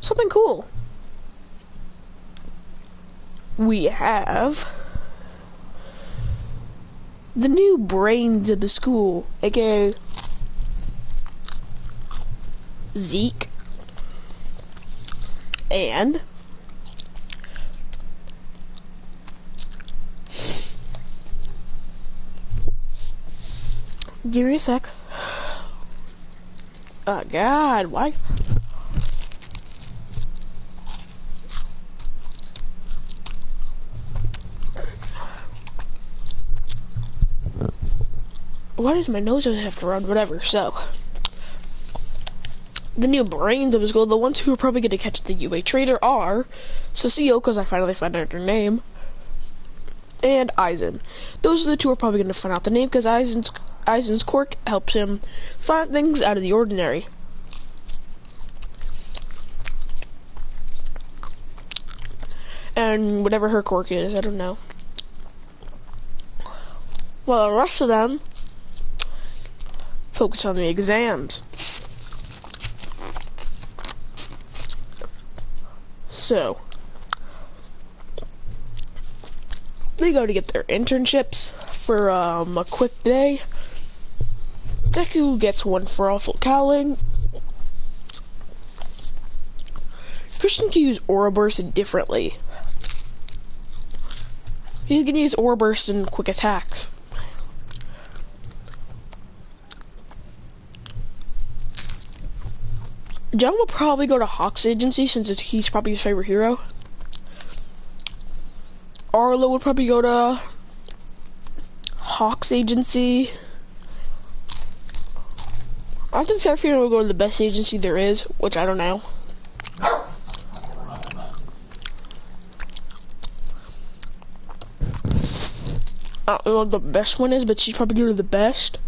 something cool. We have the new brains of the school, aka Zeke and give me a sec. Oh God, why? Why does my nose always have to run? Whatever, so. The new brains of the school, the ones who are probably going to catch the UA trader are Cecile, because I finally found out her name, and Eisen. Those are the two who are probably going to find out the name, because Eisen's quirk helps him find things out of the ordinary. And whatever her quirk is, I don't know. Well, the rest of them focus on the exams. So, they go to get their internships for a quick day. Deku gets one for awful cowling. Christian can use Aura Burst differently. He's gonna use Aura Burst in quick attacks. John will probably go to Hawk's agency since he's probably his favorite hero. Arlo would probably go to Hawk's agency. I think Seraphina will go to the best agency there is, which I don't know. I don't know what the best one is, but she'd probably go to the best.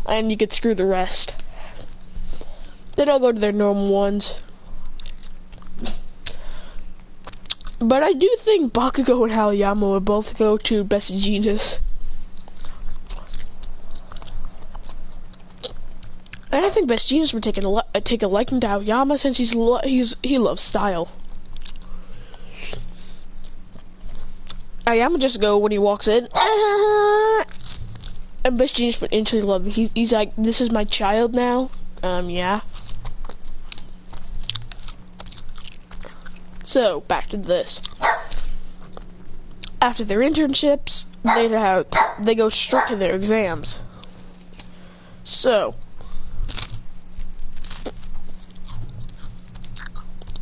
And you could screw the rest. Then I'll go to their normal ones. But I do think Bakugo and Hariyama would both go to Best Genius. And I think Best Genius would take a liking to Hariyama since he loves style. Hariyama just go when he walks in. And Best Genius would instantly love him. He's like, this is my child now. Yeah. So, back to this. After their internships, they go straight to their exams. So,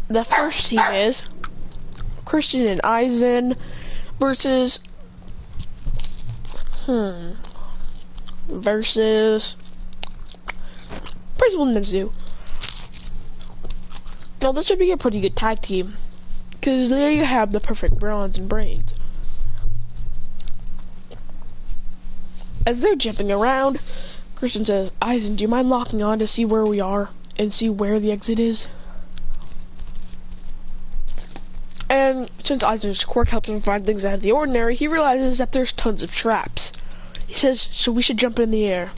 the first team is Christian and Eisen versus Principal Nezu. Now this would be a pretty good tag team, because they have the perfect bronze and brains. As they're jumping around, Christian says, Eisen, do you mind locking on to see where we are and see where the exit is? And since Eisen's quirk helps him find things out of the ordinary, he realizes that there's tons of traps. He says, so we should jump in the air.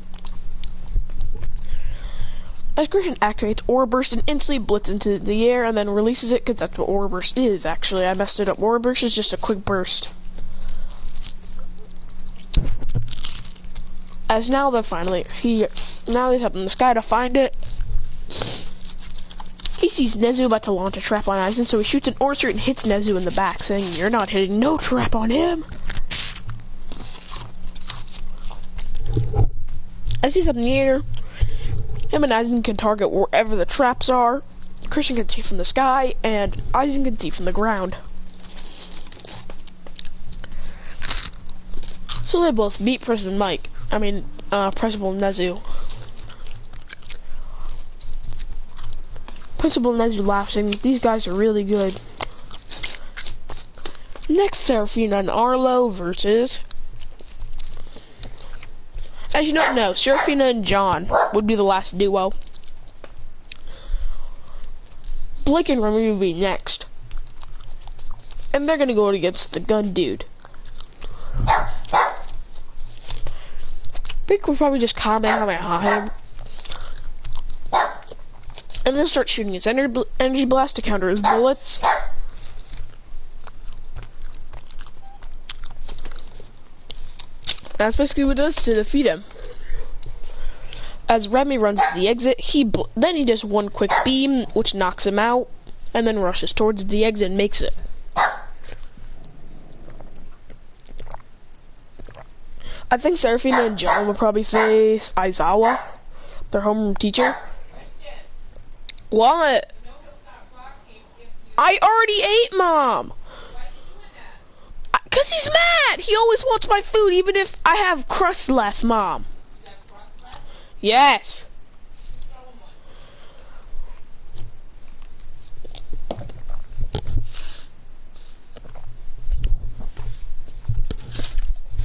As Christian activates Aura Burst and instantly blitz into the air and then releases it, because that's what Aura Burst is, actually. I messed it up. Aura Burst is just a quick burst. As now they're finally, now he's up in the sky to find it. He sees Nezu about to launch a trap on Eisen, so he shoots an Aura Street and hits Nezu in the back, saying, you're not hitting no trap on him. As he's up in the air, him and Eisen can target wherever the traps are. Christian can see from the sky, and Eisen can see from the ground. So they both beat Principal Nezu. Principal Nezu laughs, saying, these guys are really good. Next, Seraphina and Arlo versus... As you don't know, Seraphina and John would be the last duo. Blake and Remy will be next. And they're gonna go against the gun dude. Rick would probably just Kamehameha him. And then start shooting his energy blast to counter his bullets. That's basically what it does to defeat him. As Remy runs to the exit, then he does one quick beam, which knocks him out, and then rushes towards the exit and makes it. I think Serafina and John will probably face Aizawa, their homeroom teacher. What? I already ate, Mom! Because he's mad! He always wants my food, even if I have crust left, Mom. Yes.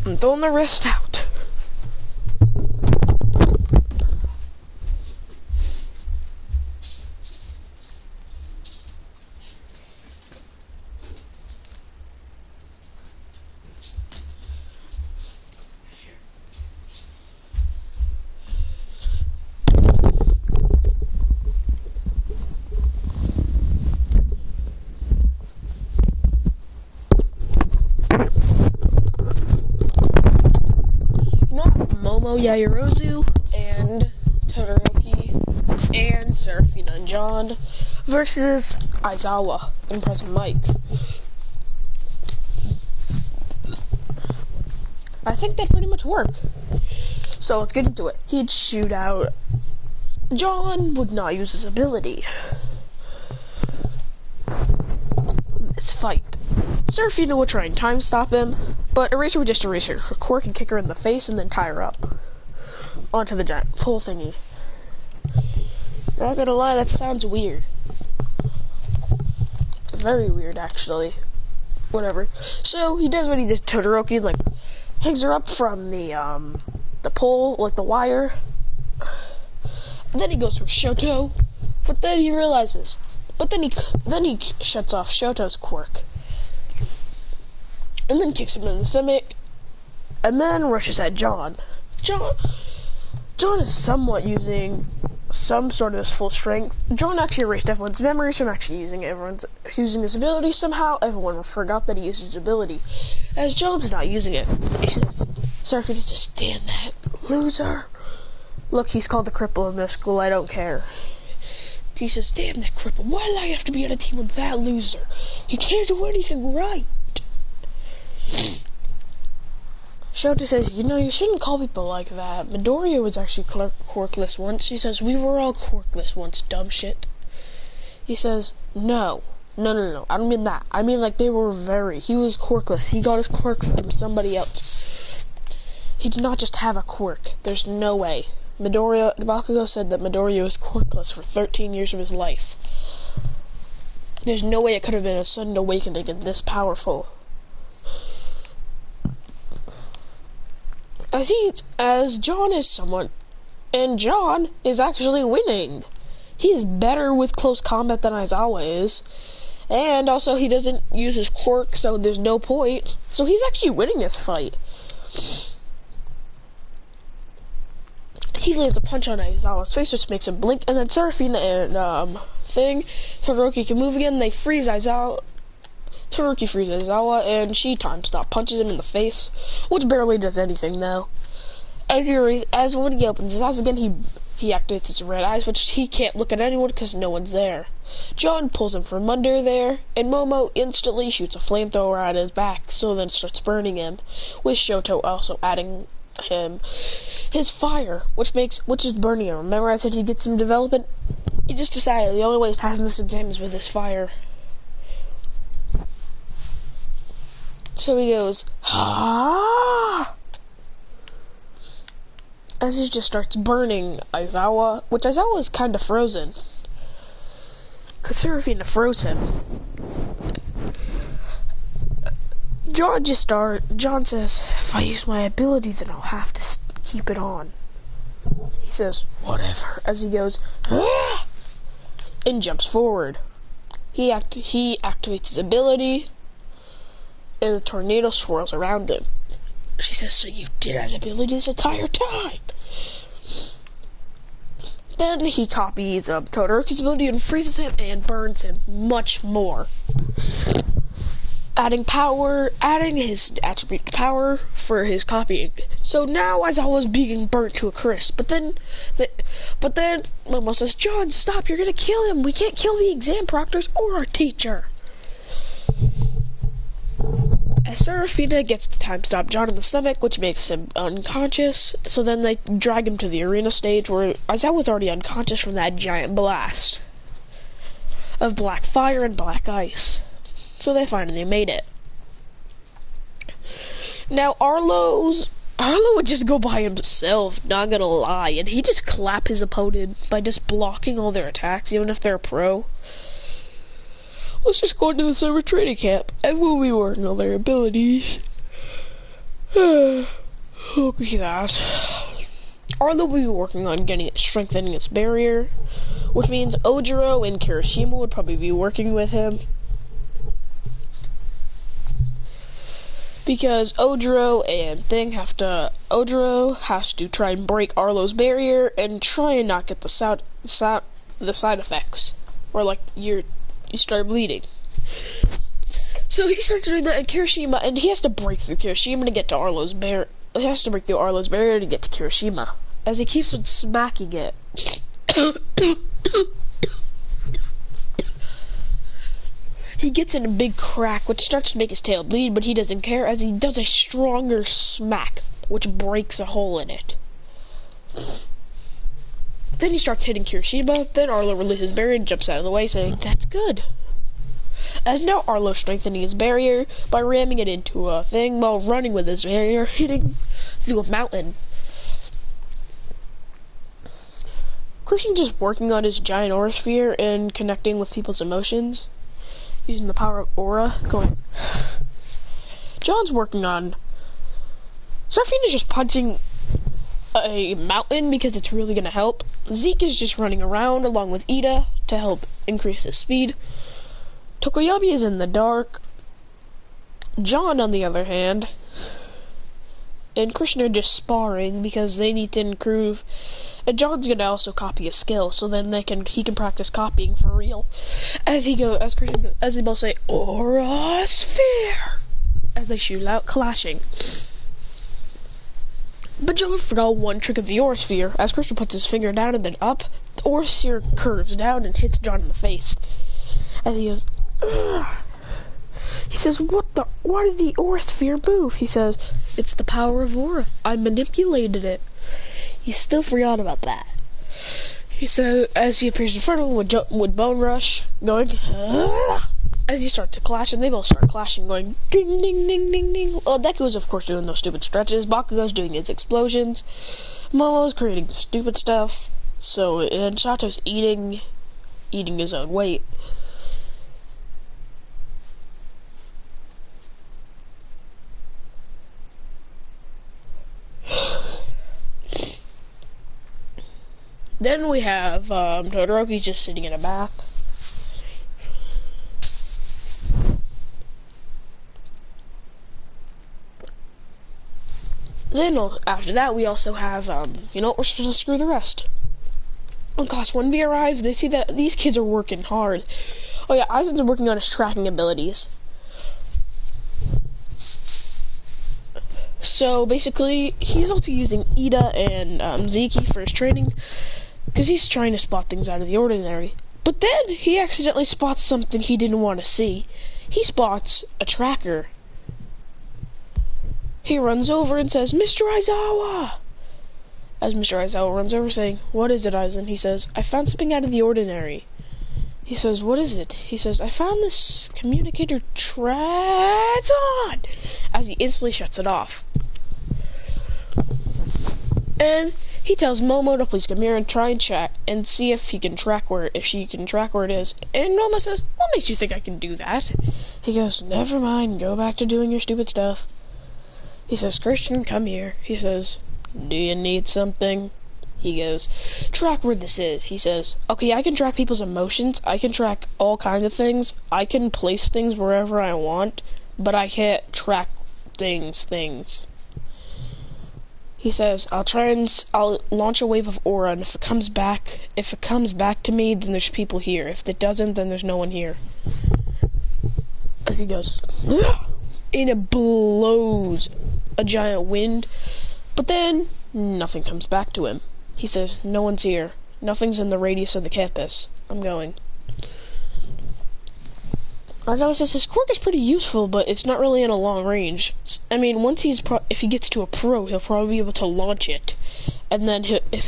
I'm throwing the wrist out. Yaoyorozu and Todoroki and Serafina and John versus Aizawa and President Mike. I think that pretty much worked. So let's get into it. He'd shoot out. John would not use his ability. This fight. Serafina would try and time stop him, but Eraser would just erase her quirk and kick her in the face and then tie her up onto the giant pole thingy. Not gonna lie, that sounds weird. Very weird, actually. Whatever. So he does what he did to Todoroki, like hangs her up from the pole, like the wire. And then he goes for Shoto, but then he realizes. But then he shuts off Shoto's quirk. And then kicks him in the stomach, and then rushes at John. John is somewhat using some sort of his full strength. John actually erased everyone's memories from actually using it. Everyone's using his ability somehow. Everyone forgot that he used his ability. As John's not using it, he says, Serafina says, "Stand that, loser." Look, he's called the cripple in this school, I don't care. He says, "Damn that cripple, why did I have to be on a team with that loser? He can't do anything right." Shoto says, "You know, you shouldn't call people like that. Midoriya was actually quirkless once." She says, "We were all quirkless once, dumb shit." He says, No, I don't mean that. I mean, like, he was quirkless. He got his quirk from somebody else. He did not just have a quirk. There's no way. Bakugo said that Midoriya was quirkless for 13 years of his life. There's no way it could have been a sudden awakening and this powerful. As John is someone, and John is actually winning. He's better with close combat than Aizawa is, and also he doesn't use his quirk, so there's no point. So he's actually winning this fight. He lands a punch on Aizawa's face, which makes him blink, and then Serafina and Todoroki can move again. They freeze Aizawa. Todoroki freezes Aizawa, and she time stop punches him in the face, which barely does anything though. As when he opens his eyes again, he activates his red eyes, which he can't look at anyone because no one's there. John pulls him from under there, and Momo instantly shoots a flamethrower at his back, so then starts burning him, with Shoto also adding him his fire, which is burning him. Remember I said he'd get some development? He just decided the only way of passing this exam is with his fire. So he goes, ah! As he just starts burning Aizawa, which Aizawa is kind of frozen. Because Serafina froze him. John says, if I use my ability, then I'll have to keep it on. He says, whatever, as he goes, ah! And jumps forward. He activates his ability, and the tornado swirls around him. She says, so you did have ability this entire time. Then he copies Todoroki's ability and freezes him and burns him much more. Adding his attribute to power for his copying. So now Aizawa's being burnt to a crisp. But then Momo says, John, stop, you're gonna kill him. We can't kill the exam proctors or our teacher. As Serafina gets to time stop John in the stomach, which makes him unconscious, so then they drag him to the arena stage where Aizawa's already unconscious from that giant blast of black fire and black ice. So they finally made it. Now Arlo would just go by himself, not gonna lie, and he just clap his opponent by just blocking all their attacks, even if they're a pro. Let's just go into the summer training camp, and we'll be working on their abilities. Oh god. Arlo will be working on strengthening its barrier, which means Ojiro and Kirishima would probably be working with him. Because Ojiro has to try and break Arlo's barrier and try and not get the side effects, or like you start bleeding. So he starts doing that, and Kirishima, and he has to break through Kirishima to get to Arlo's barrier. He has to break through Arlo's barrier to get to Kirishima, as he keeps on smacking it. He gets in a big crack, which starts to make his tail bleed, but he doesn't care, as he does a stronger smack, which breaks a hole in it. Then he starts hitting Kirishima, then Arlo releases barrier and jumps out of the way, saying, that's good. As now Arlo's strengthening his barrier by ramming it into a thing while running with his barrier, hitting through a mountain. Christian's just working on his giant aura sphere and connecting with people's emotions, using the power of aura, going. John's working on. Serafina's just punching a mountain because it's really gonna help. Zeke is just running around along with Ida to help increase his speed. Tokoyami is in the dark. John, on the other hand, and Christian are just sparring because they need to improve. And John's gonna also copy a skill, so then he can practice copying for real. As they both say, Aura Sphere, as they shoot out, clashing. But John forgot one trick of the Aura Sphere. As Christian puts his finger down and then up, the Aura Sphere curves down and hits John in the face. As he goes, ugh. He says, why did the Aura Sphere move? He says, it's the power of Aura. I manipulated it. He still forgot about that. He said, as he appears in front of him with Bone Rush, going, as he starts to clash, and they both start clashing, going, ding, ding, ding, ding, ding. Well, Deku's, of course, doing those stupid stretches. Bakugo's doing his explosions. Momo's creating the stupid stuff. And Sato's eating his own weight. Then we have Todoroki just sitting in a bath. Then after that we also have we're supposed to screw the rest. When Class 1B arrives, they see that these kids are working hard. Oh yeah, Aizen's working on his tracking abilities. So basically, he's also using Ida and Zeki for his training, because he's trying to spot things out of the ordinary. But then he accidentally spots something he didn't want to see. He spots a tracker. He runs over and says, Mr. Aizawa! As Mr. Aizawa runs over saying, what is it, Aizen? He says, I found something out of the ordinary. He says, what is it? He says, I found this communicator on! As he instantly shuts it off. And he tells Momo to please come here and try and check and see if she can track where it is. And Momo says, what makes you think I can do that? He goes, never mind, go back to doing your stupid stuff. He says, Christian, come here. He says, do you need something? He goes, track where this is. He says, okay, I can track people's emotions. I can track all kinds of things. I can place things wherever I want, but I can't track things. He says, I'll launch a wave of aura, and if it comes back to me, then there's people here. If it doesn't, then there's no one here. As he goes, and it blows a giant wind, but then nothing comes back to him. He says, no one's here. Nothing's in the radius of the campus. I'm going. As I says, his quirk is pretty useful, but it's not really in a long range. I mean, if he gets to a pro, he'll probably be able to launch it, and then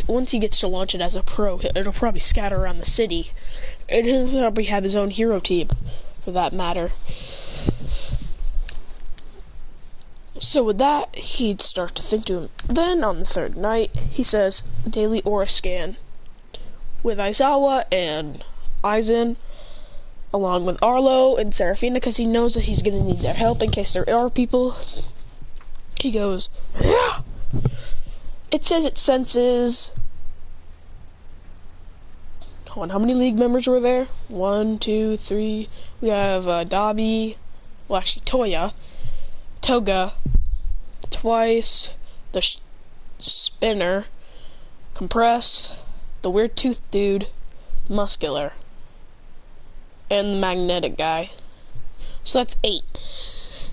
once he gets to launch it as a pro, it'll probably scatter around the city, and he'll probably have his own hero team, for that matter. So with that, he'd start to think to him. Then on the third night, he says, daily aura scan with Aizawa and Aizen, along with Arlo and Serafina, because he knows that he's going to need their help in case there are people. He goes, yeah! It says it senses... Hold on, how many League members were there? 1, 2, 3... We have Dabi... Well, actually, Toga... Twice... The Spinner... Compress... The Weird Tooth Dude... Muscular... and the magnetic guy. So that's 8.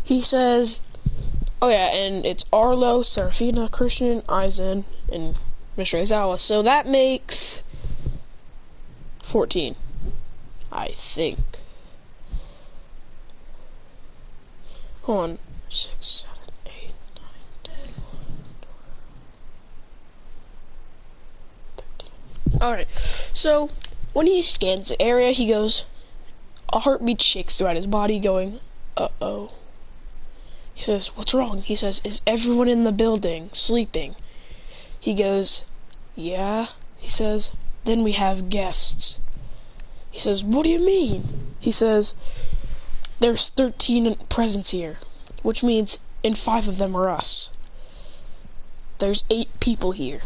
He says, oh yeah, and it's Arlo, Serafina, Christian, Aizen, and Mr. Aizawa. So that makes 14, I think. Hold on. 6, 7, 8, 9, 10, 13. Alright, so when he scans the area, he goes, a heartbeat shakes throughout his body, going, uh-oh. He says, what's wrong? He says, is everyone in the building sleeping? He goes, yeah. He says, then we have guests. He says, what do you mean? He says, there's 13 presents here, which means, and 5 of them are us. There's 8 people here.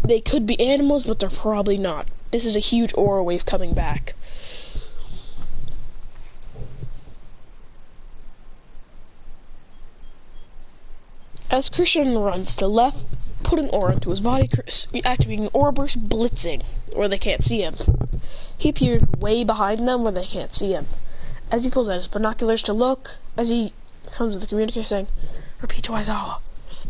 They could be animals, but they're probably not. This is a huge aura wave coming back. As Christian runs to the left, putting aura into his body, activating an aura burst, blitzing, where they can't see him. He appears way behind them where they can't see him. As he pulls out his binoculars to look, as he comes with the communicator saying, repeat to Aizawa,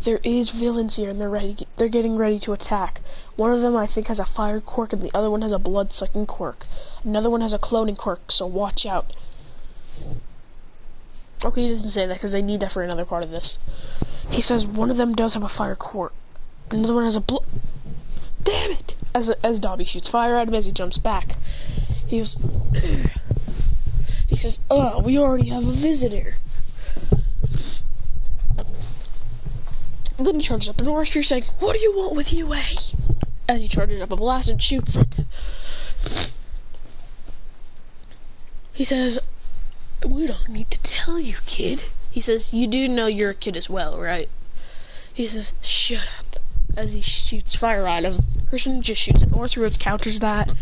there is villains here and they're getting ready to attack. One of them I think has a fire quirk and the other one has a blood-sucking quirk. Another one has a cloning quirk, so watch out. Okay, he doesn't say that because they need that for another part of this. He says one of them does have a fire quirk. Another one has a damn it! As Dobby shoots fire at him as he jumps back. He goes... He says, oh, we already have a visitor. And then he charges up an aura sphere saying, what do you want with UA? As he charges up a blast and shoots it. He says, we don't need to tell you, kid. He says, you do know you're a kid as well, right? He says, shut up. As he shoots fire at him. Christian just shoots an aura sphere which counters that.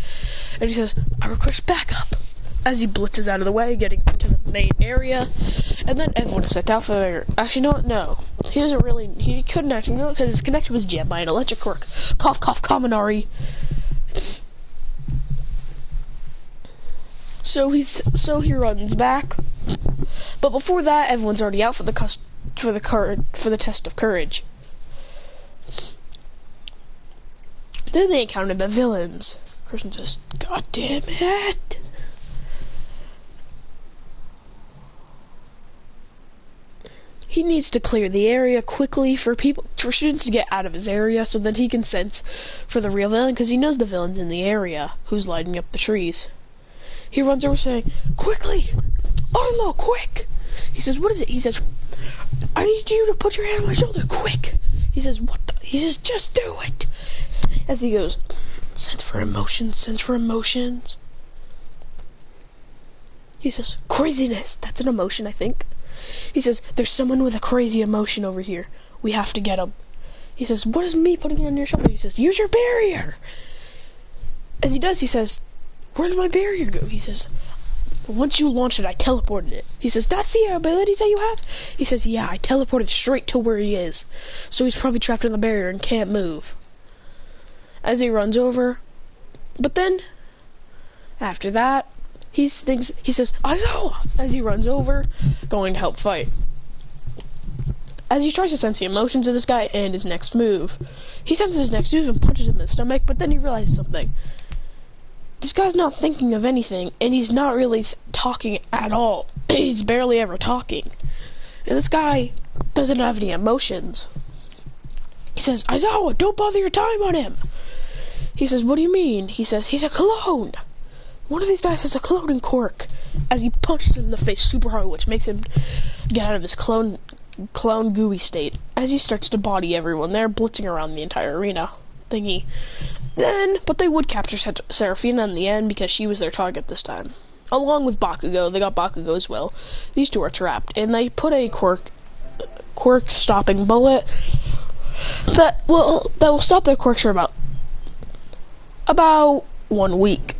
And he says, I request backup. As he blitzes out of the way, getting to the main area. And then everyone is set out for their... Actually, no. He doesn't really... He couldn't actually know because his connection was jammed by an electric quirk. Cough, cough, Kaminari. So he runs back. But before that, everyone's already out for the test of courage. Then they encountered the villains. Christian says, God damn it. He needs to clear the area quickly for students to get out of his area so that he can sense for the real villain, because he knows the villain's in the area who's lighting up the trees. He runs over saying, quickly! Arlo, quick! He says, what is it? He says, I need you to put your hand on my shoulder, quick! He says, what the? He says, just do it! As he goes, sense for emotions, sense for emotions. He says, craziness! That's an emotion, I think. He says, there's someone with a crazy emotion over here. We have to get him. He says, what is me putting it on your shoulder? He says, use your barrier! As he does, he says, where did my barrier go? He says, Once you launch it, I teleported it. He says, that's the ability that you have? He says, yeah, I teleported straight to where he is. So he's probably trapped in the barrier and can't move. As he runs over. But then, after that, he says, Aizawa! As he runs over, going to help fight. As he tries to sense the emotions of this guy and his next move, he senses his next move and punches him in the stomach, but then he realizes something. This guy's not thinking of anything, and he's not really talking at all. He's barely ever talking. And this guy doesn't have any emotions. He says, Aizawa, don't bother your time on him. He says, what do you mean? He says, he's a clone. One of these guys has a cloning quirk. As he punches him in the face super hard, which makes him get out of his clone gooey state. As he starts to body everyone, they're blitzing around the entire arena thingy. But they would capture Serafina in the end because she was their target this time. Along with Bakugo, they got Bakugo as well. These two are trapped, and they put a quirk stopping bullet that will stop their quirks for about 1 week.